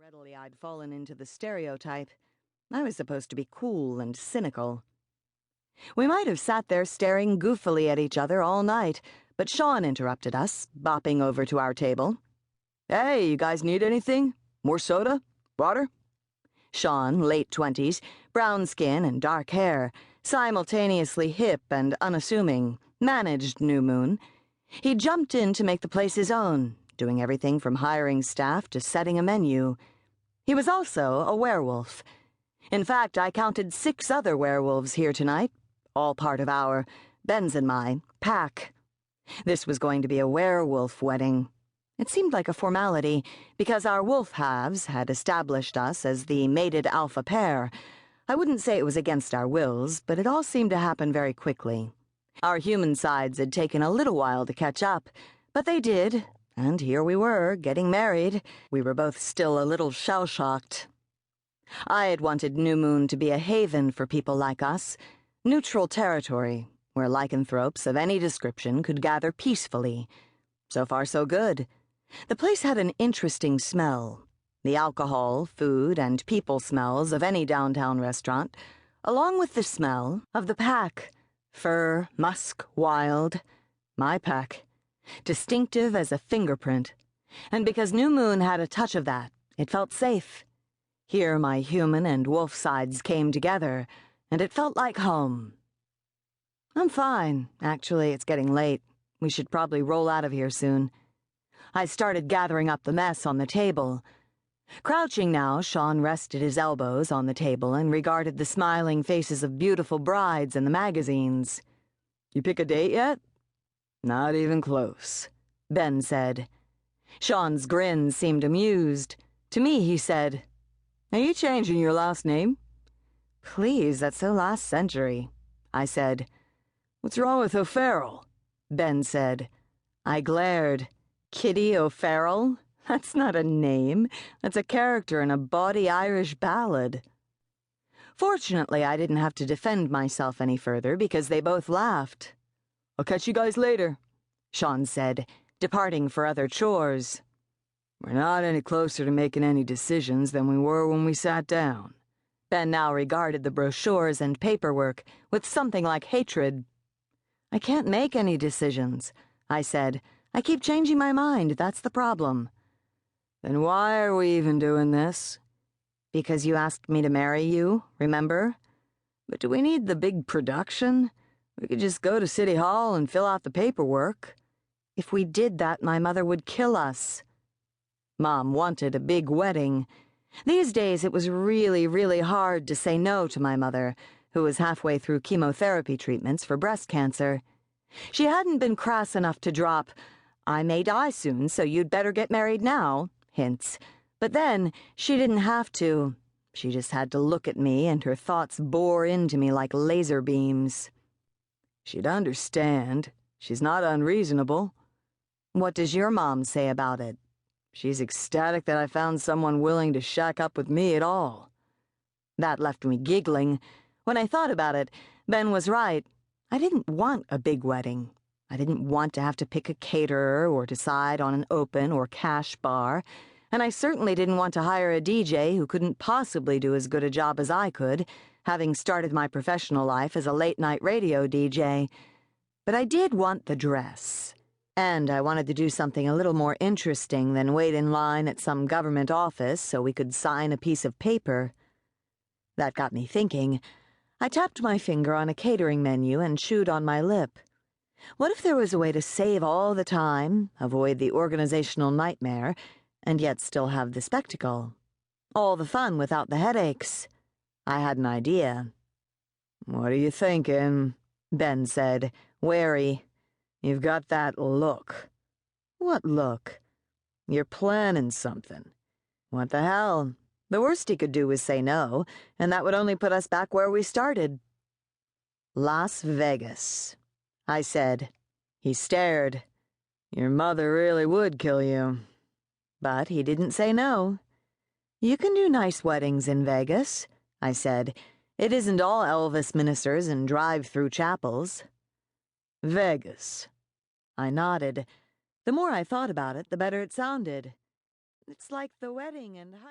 readily I'd fallen into the stereotype. I was supposed to be cool and cynical. We might have sat there staring goofily at each other all night, but Sean interrupted us, bopping over to our table. "Hey, you guys need anything? More soda? Water?" Sean, late 20s, brown skin and dark hair, simultaneously hip and unassuming, managed New Moon. He jumped in to make the place his own, doing everything from hiring staff to setting a menu. He was also a werewolf. In fact, I counted 6 other werewolves here tonight, all part of our, Ben's and my, pack. This was going to be a werewolf wedding. It seemed like a formality, because our wolf halves had established us as the mated alpha pair. I wouldn't say it was against our wills, but it all seemed to happen very quickly. Our human sides had taken a little while to catch up, but they did, and here we were, getting married. We were both still a little shell-shocked. I had wanted New Moon to be a haven for people like us, neutral territory, where lycanthropes of any description could gather peacefully. So far, so good. The place had an interesting smell. The alcohol, food, and people smells of any downtown restaurant, along with the smell of the pack. Fur, musk, wild. My pack. Distinctive as a fingerprint. And because New Moon had a touch of that, it felt safe. Here my human and wolf sides came together, and it felt like home. I'm fine. Actually, it's getting late. We should probably roll out of here soon. I started gathering up the mess on the table. Crouching now, Sean rested his elbows on the table and regarded the smiling faces of beautiful brides in the magazines. "You pick a date yet?" "Not even close," Ben said. Sean's grin seemed amused. To me, he said, "Are you changing your last name?" "Please, that's so last century," I said. "What's wrong with O'Farrell?" Ben said. I glared. Kitty O'Farrell? That's not a name. That's a character in a bawdy Irish ballad. Fortunately, I didn't have to defend myself any further because they both laughed. "I'll catch you guys later," Sean said, departing for other chores. "We're not any closer to making any decisions than we were when we sat down." Ben now regarded the brochures and paperwork with something like hatred. "I can't make any decisions," I said. "I keep changing my mind, that's the problem." "Then why are we even doing this?" "Because you asked me to marry you, remember?" "But do we need the big production? We could just go to City Hall and fill out the paperwork." "If we did that, my mother would kill us." Mom wanted a big wedding. These days it was really, really hard to say no to my mother, who was halfway through chemotherapy treatments for breast cancer. She hadn't been crass enough to drop, "I may die soon, so you'd better get married now," hints. But then, she didn't have to. She just had to look at me, and her thoughts bore into me like laser beams. "She'd understand. She's not unreasonable." "What does your mom say about it?" "She's ecstatic that I found someone willing to shack up with me at all." That left me giggling. When I thought about it, Ben was right. I didn't want a big wedding. I didn't want to have to pick a caterer or decide on an open or cash bar, and I certainly didn't want to hire a DJ who couldn't possibly do as good a job as I could, having started my professional life as a late-night radio DJ. But I did want the dress. And I wanted to do something a little more interesting than wait in line at some government office so we could sign a piece of paper. That got me thinking. I tapped my finger on a catering menu and chewed on my lip. What if there was a way to save all the time, avoid the organizational nightmare, and yet still have the spectacle? All the fun without the headaches. I had an idea. "What are you thinking?" Ben said, wary. "You've got that look." "What look?" "You're planning something." "What the hell? The worst he could do was say no, and that would only put us back where we started." "Las Vegas," I said. He stared. "Your mother really would kill you." But he didn't say no. "You can do nice weddings in Vegas," I said. "It isn't all Elvis ministers and drive-through chapels." "Vegas." I nodded. The more I thought about it, the better it sounded. It's like the wedding and honeymoon.